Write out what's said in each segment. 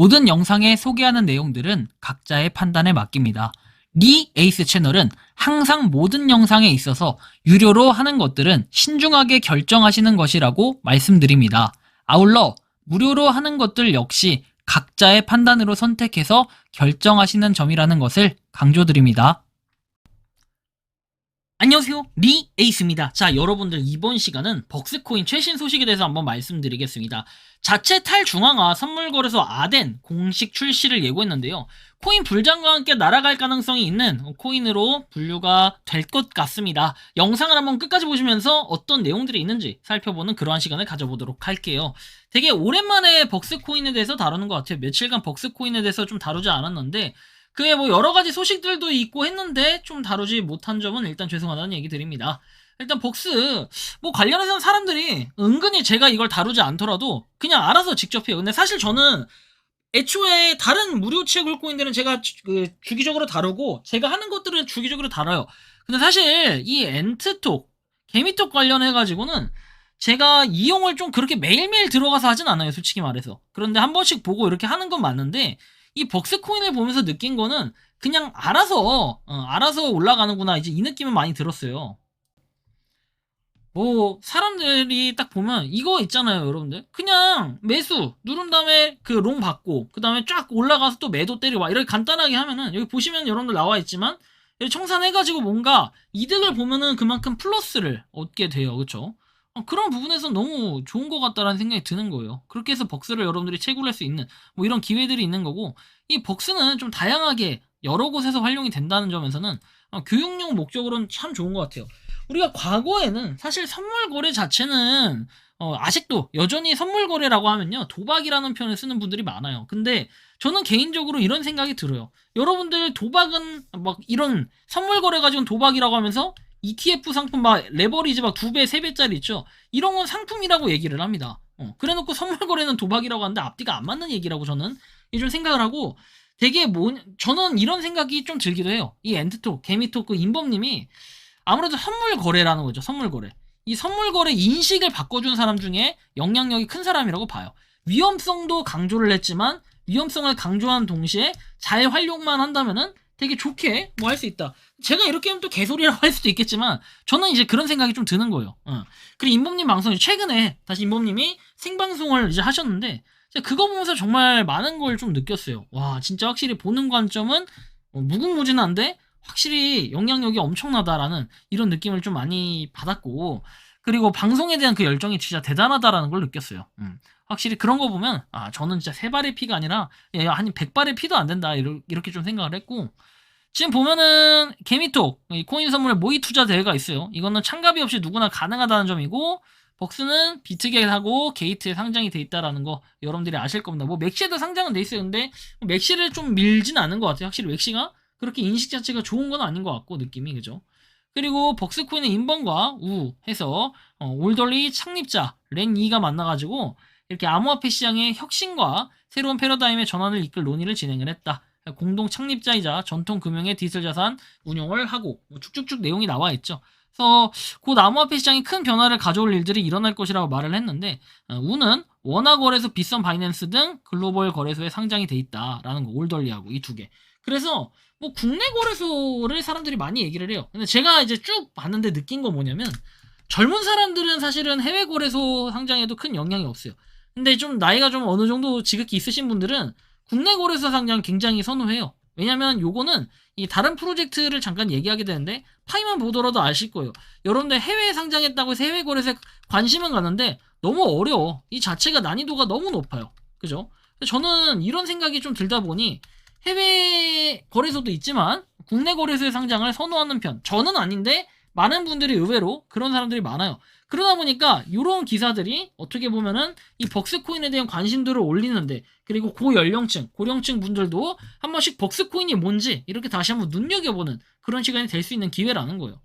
모든 영상에 소개하는 내용들은 각자의 판단에 맡깁니다. 리 에이스 채널은 항상 모든 영상에 있어서 유료로 하는 것들은 신중하게 결정하시는 것이라고 말씀드립니다. 아울러 무료로 하는 것들 역시 각자의 판단으로 선택해서 결정하시는 점이라는 것을 강조드립니다. 안녕하세요, 리 에이스입니다. 자, 여러분들 이번 시간은 벅스코인 최신 소식에 대해서 한번 말씀드리겠습니다. 자체 탈중앙화 선물거래소 아덴 공식 출시를 예고했는데요. 코인 불장과 함께 날아갈 가능성이 있는 코인으로 분류가 될 것 같습니다. 영상을 한번 끝까지 보시면서 어떤 내용들이 있는지 살펴보는 그러한 시간을 가져보도록 할게요. 되게 오랜만에 벅스코인에 대해서 다루는 것 같아요. 며칠간 벅스코인에 대해서 좀 다루지 않았는데 그에 뭐 여러가지 소식들도 있고 했는데 좀 다루지 못한 점은 일단 죄송하다는 얘기 드립니다. 일단 벅스 뭐 관련해서는 사람들이 은근히 제가 이걸 다루지 않더라도 그냥 알아서 직접 해요. 근데 사실 저는 애초에 다른 무료 채굴 코인들은 제가 주기적으로 다루고 제가 하는 것들은 주기적으로 다뤄요. 근데 사실 이 엔트톡, 개미톡 관련해가지고는 제가 이용을 좀 그렇게 매일매일 들어가서 하진 않아요, 솔직히 말해서. 그런데 한 번씩 보고 이렇게 하는 건 맞는데 이 벅스코인을 보면서 느낀 거는 그냥 알아서 올라가는구나, 이제 이 느낌은 많이 들었어요. 뭐 사람들이 딱 보면 이거 있잖아요, 여러분들. 그냥 매수 누른 다음에 그 롱 받고 그 다음에 쫙 올라가서 또 매도 때리고 막 이렇게 간단하게 하면은, 여기 보시면 여러분들 나와 있지만 여기 청산해가지고 뭔가 이득을 보면은 그만큼 플러스를 얻게 돼요, 그쵸? 그런 부분에서 너무 좋은 것 같다라는 생각이 드는 거예요. 그렇게 해서 벅스를 여러분들이 채굴할 수 있는 뭐 이런 기회들이 있는 거고, 이 벅스는 좀 다양하게 여러 곳에서 활용이 된다는 점에서는 교육용 목적으로는 참 좋은 것 같아요. 우리가 과거에는 사실 선물 거래 자체는 아직도 여전히 선물 거래라고 하면요, 도박이라는 표현을 쓰는 분들이 많아요. 근데 저는 개인적으로 이런 생각이 들어요. 여러분들 도박은 막 이런 선물 거래 가지고는 도박이라고 하면서 ETF 상품 막 레버리지 막 2배, 3배짜리 있죠? 이런 건 상품이라고 얘기를 합니다. 그래놓고 선물 거래는 도박이라고 하는데 앞뒤가 안 맞는 얘기라고 저는 좀 생각을 하고, 되게 저는 이런 생각이 좀 들기도 해요. 이 엔트톡, 개미톡 그 인범님이 아무래도 선물 거래라는 거죠. 선물 거래. 이 선물 거래 인식을 바꿔준 사람 중에 영향력이 큰 사람이라고 봐요. 위험성도 강조를 했지만 위험성을 강조한 동시에 잘 활용만 한다면은 되게 좋게 뭐 할 수 있다. 제가 이렇게 하면 또 개소리라고 할 수도 있겠지만 저는 이제 그런 생각이 좀 드는 거예요. 그리고 인범님 방송이 최근에 다시 인범님이 생방송을 이제 하셨는데 제가 그거 보면서 정말 많은 걸 좀 느꼈어요. 와, 진짜 확실히 보는 관점은 무궁무진한데 확실히 영향력이 엄청나다라는 이런 느낌을 좀 많이 받았고, 그리고 방송에 대한 그 열정이 진짜 대단하다라는 걸 느꼈어요. 확실히 그런 거 보면 저는 진짜 3발의 피가 아니라 한 100발의 피도 안 된다, 이렇게 좀 생각을 했고, 지금 보면은 개미톡 이 코인 선물에 모의 투자 대회가 있어요. 이거는 참가비 없이 누구나 가능하다는 점이고, 벅스는 비트겟하고 게이트에 상장이 돼 있다라는 거 여러분들이 아실 겁니다. 뭐 맥시에도 상장은 돼 있어요. 근데 맥시를 좀 밀진 않은 것 같아요. 확실히 맥시가 그렇게 인식 자체가 좋은 건 아닌 것 같고, 느낌이, 그죠? 그리고 벅스코인의 인번과 우 해서 올덜리 창립자 렌2가 만나가지고 이렇게 암호화폐 시장의 혁신과 새로운 패러다임의 전환을 이끌 논의를 진행을 했다. 공동 창립자이자 전통 금융의 디지털 자산 운용을 하고, 뭐 쭉쭉쭉 내용이 나와 있죠. 그래서 곧 암호화폐 시장이 큰 변화를 가져올 일들이 일어날 것이라고 말을 했는데, 우는 원화거래소, 빗썸 바이낸스 등 글로벌 거래소에 상장이 돼 있다라는 거, 올덜리하고 이 두 개. 그래서 뭐 국내 거래소를 사람들이 많이 얘기를 해요. 근데 제가 이제 쭉 봤는데 느낀 거 뭐냐면, 젊은 사람들은 사실은 해외 거래소 상장에도 큰 영향이 없어요. 근데 좀 나이가 좀 어느 정도 지극히 있으신 분들은 국내 거래소 상장 굉장히 선호해요. 왜냐면 요거는 이 다른 프로젝트를 잠깐 얘기하게 되는데 파이만 보더라도 아실 거예요. 여러분들 해외에 상장했다고 해서 해외 거래소에 관심은 가는데 너무 어려워. 이 자체가 난이도가 너무 높아요. 그죠? 저는 이런 생각이 좀 들다 보니 해외 거래소도 있지만 국내 거래소의 상장을 선호하는 편. 저는 아닌데 많은 분들이 의외로 그런 사람들이 많아요. 그러다 보니까 이런 기사들이 어떻게 보면은 이 벅스코인에 대한 관심도를 올리는데, 그리고 고연령층, 고령층 분들도 한 번씩 벅스코인이 뭔지 이렇게 다시 한번 눈여겨보는 그런 시간이 될 수 있는 기회라는 거예요.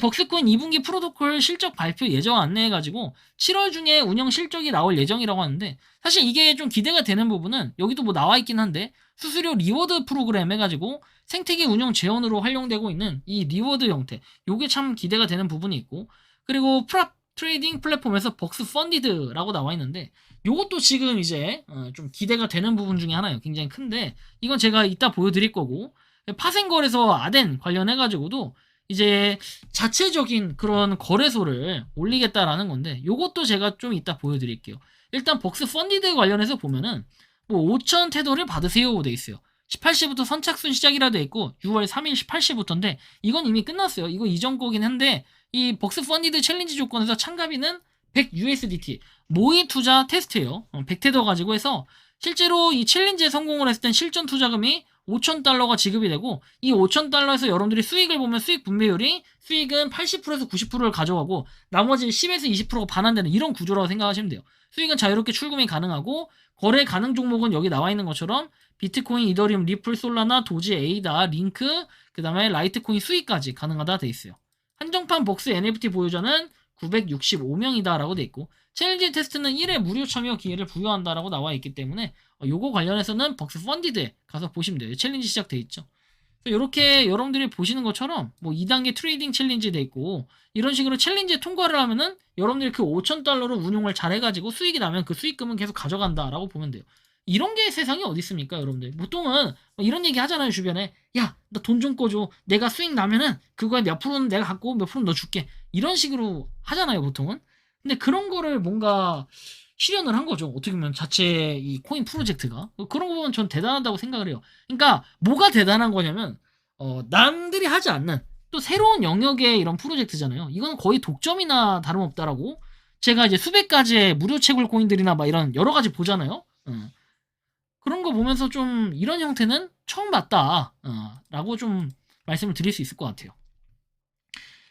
벅스코인 2분기 프로토콜 실적 발표 예정 안내해가지고 7월 중에 운영 실적이 나올 예정이라고 하는데, 사실 이게 좀 기대가 되는 부분은 여기도 뭐 나와 있긴 한데, 수수료 리워드 프로그램 해가지고 생태계 운영 재원으로 활용되고 있는 이 리워드 형태, 요게 참 기대가 되는 부분이 있고, 그리고 프랍 트레이딩 플랫폼에서 벅스 펀디드라고 나와 있는데, 요것도 지금 이제 좀 기대가 되는 부분 중에 하나예요. 굉장히 큰데 이건 제가 이따 보여드릴 거고, 파생거래소 아덴 관련해가지고도 이제 자체적인 그런 거래소를 올리겠다라는 건데, 요것도 제가 좀 이따 보여드릴게요. 일단 벅스 펀디드 관련해서 보면은 뭐 5천 테더를 받으세요 돼 있어요. 18시부터 선착순 시작이라 돼 있고 6월 3일 18시부터인데 이건 이미 끝났어요. 이거 이전 거긴 한데, 이 벅스 펀디드 챌린지 조건에서 참가비는 100 USDT 모의 투자 테스트예요. 100테더 가지고 해서 실제로 이 챌린지에 성공을 했을 땐 실전 투자금이 5,000달러가 지급이 되고, 이 5,000달러에서 여러분들이 수익을 보면 수익 분배율이 수익은 80%에서 90%를 가져가고 나머지 10에서 20%가 반환되는 이런 구조라고 생각하시면 돼요. 수익은 자유롭게 출금이 가능하고, 거래 가능 종목은 여기 나와 있는 것처럼 비트코인, 이더리움, 리플, 솔라나, 도지, 에이다, 링크, 그 다음에 라이트코인 수익까지 가능하다 돼 있어요. 한정판 벅스 NFT 보유자는 965명이다 라고 돼 있고, 챌린지 테스트는 1회 무료 참여 기회를 부여한다라고 나와 있기 때문에 요거 관련해서는 벅스 펀디드에 가서 보시면 돼요. 챌린지 시작돼 있죠. 이렇게 여러분들이 보시는 것처럼 뭐 2단계 트레이딩 챌린지 돼 있고, 이런 식으로 챌린지에 통과를 하면은 여러분들이 그 5,000달러로 운용을 잘 해가지고 수익이 나면 그 수익금은 계속 가져간다라고 보면 돼요. 이런 게 세상에 어디 있습니까, 여러분들? 보통은 이런 얘기 하잖아요, 주변에. 야, 나 돈 좀 꺼줘. 내가 수익 나면은 그거에 몇 프로는 내가 갖고 몇 프로는 너 줄게. 이런 식으로 하잖아요, 보통은. 근데 그런 거를 뭔가 실현을 한 거죠. 어떻게 보면 자체 이 코인 프로젝트가. 그런 거 보면 전 대단하다고 생각을 해요. 그러니까 뭐가 대단한 거냐면 남들이 하지 않는 또 새로운 영역의 이런 프로젝트잖아요. 이건 거의 독점이나 다름없다라고. 제가 이제 수백 가지의 무료 채굴 코인들이나 막 이런 여러 가지 보잖아요. 그런 거 보면서 좀 이런 형태는 처음 봤다 라고 좀 말씀을 드릴 수 있을 것 같아요.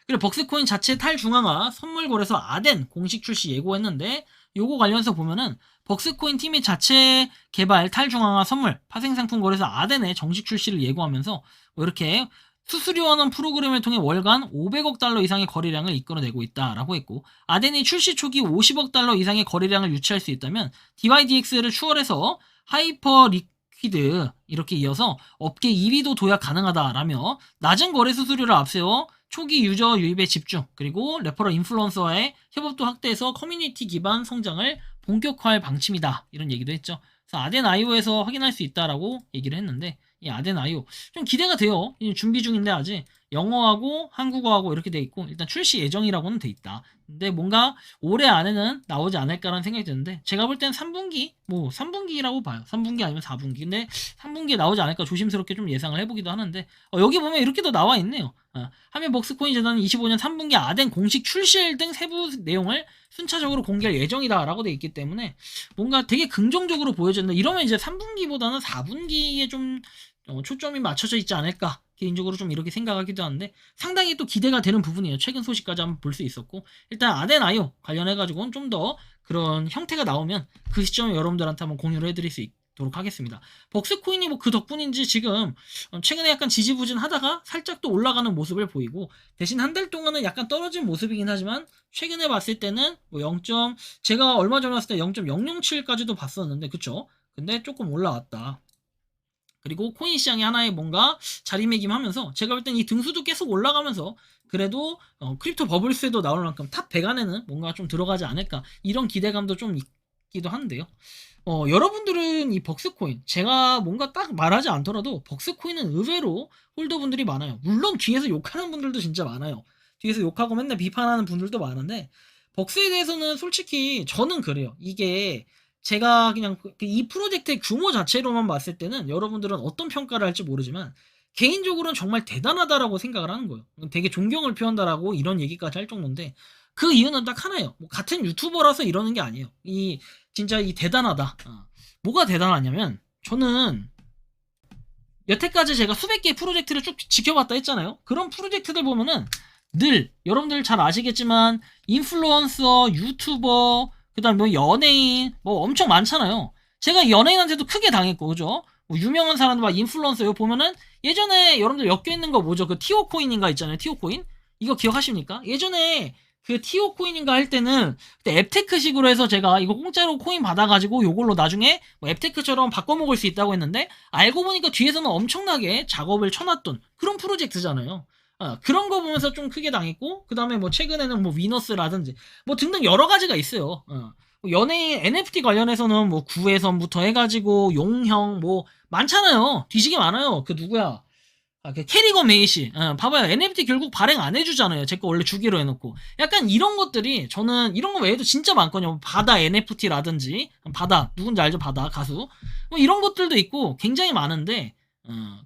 그리고 벅스코인 자체 탈중앙화 선물 거래소 아덴 공식 출시 예고했는데, 요거 관련해서 보면은 벅스코인 팀이 자체 개발 탈중앙화 선물 파생상품 거래소 아덴의 정식 출시를 예고하면서 뭐 이렇게 수수료하는 프로그램을 통해 월간 500억 달러 이상의 거래량을 이끌어내고 있다라고 했고, 아덴이 출시 초기 50억 달러 이상의 거래량을 유치할 수 있다면 DYDX를 추월해서 하이퍼 리퀴드 이렇게 이어서 업계 2위도 도약 가능하다라며 낮은 거래 수수료를 앞세워 초기 유저 유입에 집중, 그리고 레퍼럴 인플루언서와의 협업도 확대해서 커뮤니티 기반 성장을 본격화할 방침이다, 이런 얘기도 했죠. 그래서 아덴 IO에서 확인할 수 있다라고 얘기를 했는데, 이 아덴 IO 좀 기대가 돼요. 준비 중인데 아직 영어하고 한국어하고 이렇게 돼 있고, 일단 출시 예정이라고는 돼 있다. 근데 뭔가 올해 안에는 나오지 않을까라는 생각이 드는데, 제가 볼 땐 3분기, 뭐 3분기라고 봐요. 3분기 아니면 4분기. 근데 3분기에 나오지 않을까 조심스럽게 좀 예상을 해보기도 하는데, 여기 보면 이렇게도 나와 있네요. 하면 벅스코인 재단은 25년 3분기 아덴 공식 출시일 등 세부 내용을 순차적으로 공개할 예정이다라고 돼 있기 때문에 뭔가 되게 긍정적으로 보여진다. 이러면 이제 3분기보다는 4분기에 좀 초점이 맞춰져 있지 않을까, 개인적으로 좀 이렇게 생각하기도 하는데 상당히 또 기대가 되는 부분이에요. 최근 소식까지 한번 볼 수 있었고, 일단 아덴 아이오 관련해가지고는 좀 더 그런 형태가 나오면 그 시점에 여러분들한테 한번 공유를 해드릴 수 있도록 하겠습니다. 벅스코인이 뭐 그 덕분인지 지금 최근에 약간 지지부진하다가 살짝 또 올라가는 모습을 보이고, 대신 한 달 동안은 약간 떨어진 모습이긴 하지만 최근에 봤을 때는 뭐 0. 제가 얼마 전에 봤을 때 0.007까지도 봤었는데, 그쵸? 근데 조금 올라왔다. 그리고 코인 시장이 하나의 뭔가 자리매김하면서 제가 볼 땐 이 등수도 계속 올라가면서 그래도 크립토 버블스에도 나올 만큼 탑 100 안에는 뭔가 좀 들어가지 않을까, 이런 기대감도 좀 있기도 한데요. 여러분들은 이 벅스코인, 제가 뭔가 딱 말하지 않더라도 벅스코인은 의외로 홀더분들이 많아요. 물론 뒤에서 욕하는 분들도 진짜 많아요. 뒤에서 욕하고 맨날 비판하는 분들도 많은데, 벅스에 대해서는 솔직히 저는 그래요. 이게 제가 그냥 이 프로젝트의 규모 자체로만 봤을 때는 여러분들은 어떤 평가를 할지 모르지만 개인적으로는 정말 대단하다라고 생각을 하는 거예요. 되게 존경을 표한다라고 이런 얘기까지 할 정도인데, 그 이유는 딱 하나예요. 뭐 같은 유튜버라서 이러는 게 아니에요. 진짜 대단하다. 뭐가 대단하냐면, 저는 여태까지 제가 수백 개의 프로젝트를 쭉 지켜봤다 했잖아요. 그런 프로젝트들 보면은 늘 여러분들 잘 아시겠지만 인플루언서, 유튜버, 그다음 뭐 연예인 뭐 엄청 많잖아요. 제가 연예인한테도 크게 당했고, 그죠? 뭐 유명한 사람들 막 인플루언서 이거 보면은 예전에 여러분들 엮여 있는 거 뭐죠? 그 티오 코인인가 있잖아요. 티오 코인. 이거 기억하십니까? 예전에 그 티오 코인인가 할 때는 그때 앱테크식으로 해서 제가 이거 공짜로 코인 받아가지고 요걸로 나중에 뭐 앱테크처럼 바꿔먹을 수 있다고 했는데, 알고 보니까 뒤에서는 엄청나게 작업을 쳐놨던 그런 프로젝트잖아요. 그런 거 보면서 좀 크게 당했고, 그 다음에 뭐 최근에는 뭐 위너스라든지 뭐 등등 여러 가지가 있어요. 연예인 NFT 관련해서는 뭐 구혜선부터 해가지고 용형 뭐 많잖아요. 뒤지게 많아요. 그 누구야? 그 캐리건 메이시. 봐봐요. NFT 결국 발행 안 해주잖아요. 제 거 원래 주기로 해놓고. 약간 이런 것들이 저는 이런 거 외에도 진짜 많거든요. 바다 NFT라든지 바다 누군지 알죠? 바다 가수. 뭐 이런 것들도 있고 굉장히 많은데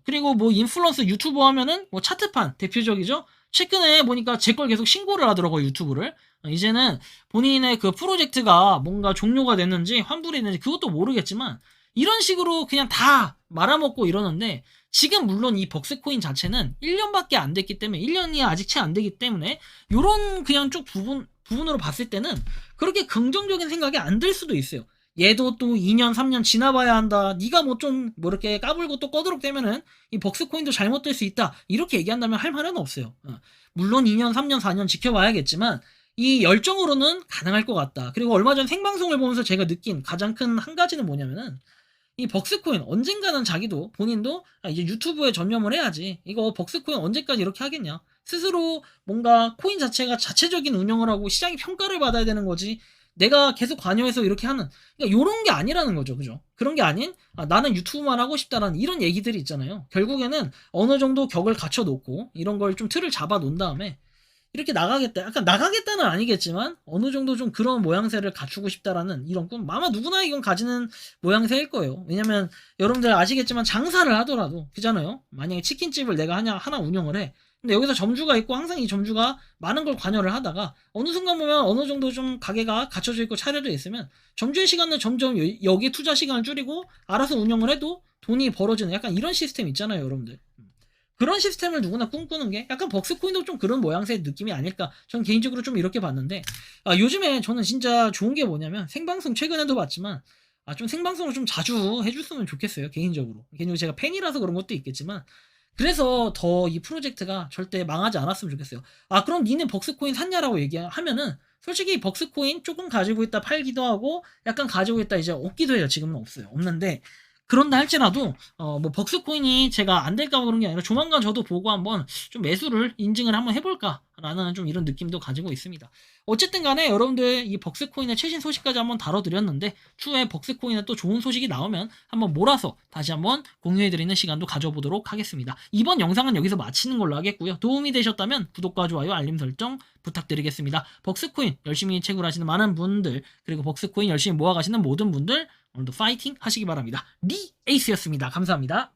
그리고 뭐 인플루언서 유튜버 하면은 뭐 차트판 대표적이죠. 최근에 보니까 제 걸 계속 신고를 하더라고요. 유튜브를. 이제는 본인의 그 프로젝트가 뭔가 종료가 됐는지 환불이 됐는지 그것도 모르겠지만 이런 식으로 그냥 다 말아먹고 이러는데 지금 물론 이 벅스코인 자체는 1년밖에 안 됐기 때문에 1년이 아직 채 안 되기 때문에 요런 그냥 쪽 부분으로 봤을 때는 그렇게 긍정적인 생각이 안 들 수도 있어요. 얘도 또 2년 3년 지나봐야 한다. 네가 뭐 좀 뭐 이렇게 까불고 또 꺼드럭대면은 이 벅스코인도 잘못될 수 있다. 이렇게 얘기한다면 할 말은 없어요. 물론 2년 3년 4년 지켜봐야겠지만 이 열정으로는 가능할 것 같다. 그리고 얼마 전 생방송을 보면서 제가 느낀 가장 큰 한 가지는 뭐냐면은 이 벅스코인 언젠가는 자기도 본인도 이제 유튜브에 전념을 해야지. 이거 벅스코인 언제까지 이렇게 하겠냐. 스스로 뭔가 코인 자체가 자체적인 운영을 하고 시장의 평가를 받아야 되는 거지. 내가 계속 관여해서 이렇게 하는 그러니까 요런 게 아니라는 거죠. 그죠? 그런 게 아닌 나는 유튜브만 하고 싶다라는 이런 얘기들이 있잖아요. 결국에는 어느 정도 격을 갖춰 놓고 이런 걸 좀 틀을 잡아 놓은 다음에 이렇게 나가겠다. 약간 나가겠다는 아니겠지만 어느 정도 좀 그런 모양새를 갖추고 싶다라는 이런 꿈 아마 누구나 이건 가지는 모양새일 거예요. 왜냐면 여러분들 아시겠지만 장사를 하더라도 그잖아요. 만약에 치킨집을 내가 하나 운영을 해. 근데 여기서 점주가 있고 항상 이 점주가 많은 걸 관여를 하다가 어느 순간 보면 어느 정도 좀 가게가 갖춰져 있고 차려져 있으면 점주의 시간은 점점 여기에 투자 시간을 줄이고 알아서 운영을 해도 돈이 벌어지는 약간 이런 시스템 있잖아요, 여러분들. 그런 시스템을 누구나 꿈꾸는 게 약간 벅스코인도 좀 그런 모양새의 느낌이 아닐까. 저는 개인적으로 좀 이렇게 봤는데 요즘에 저는 진짜 좋은 게 뭐냐면 생방송 최근에도 봤지만 좀 생방송을 좀 자주 해줬으면 좋겠어요. 개인적으로 제가 팬이라서 그런 것도 있겠지만 그래서 더 이 프로젝트가 절대 망하지 않았으면 좋겠어요. 그럼 니네 벅스코인 샀냐라고 얘기하면은 솔직히 벅스코인 조금 가지고 있다 팔기도 하고 약간 가지고 있다 이제 없기도 해요. 지금은 없어요. 없는데 그런다 할지라도 뭐 벅스코인이 제가 안 될까 봐 그런 게 아니라 조만간 저도 보고 한번 좀 매수를 인증을 한번 해볼까라는 좀 이런 느낌도 가지고 있습니다. 어쨌든 간에 여러분들 이 벅스코인의 최신 소식까지 한번 다뤄드렸는데 추후에 벅스코인에 또 좋은 소식이 나오면 한번 몰아서 다시 한번 공유해드리는 시간도 가져보도록 하겠습니다. 이번 영상은 여기서 마치는 걸로 하겠고요. 도움이 되셨다면 구독과 좋아요 알림 설정 부탁드리겠습니다. 벅스코인 열심히 채굴하시는 많은 분들 그리고 벅스코인 열심히 모아가시는 모든 분들 오늘도 파이팅 하시기 바랍니다. 리 에이스였습니다. 감사합니다.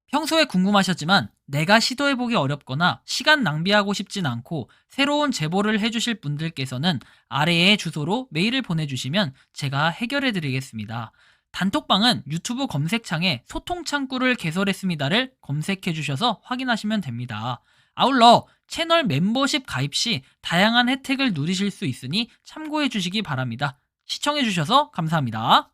평소에 궁금하셨지만 내가 시도해보기 어렵거나 시간 낭비하고 싶진 않고 새로운 제보를 해주실 분들께서는 아래의 주소로 메일을 보내주시면 제가 해결해드리겠습니다. 단톡방은 유튜브 검색창에 소통창구를 개설했습니다를 검색해주셔서 확인하시면 됩니다. 아울러 채널 멤버십 가입 시 다양한 혜택을 누리실 수 있으니 참고해주시기 바랍니다. 시청해주셔서 감사합니다.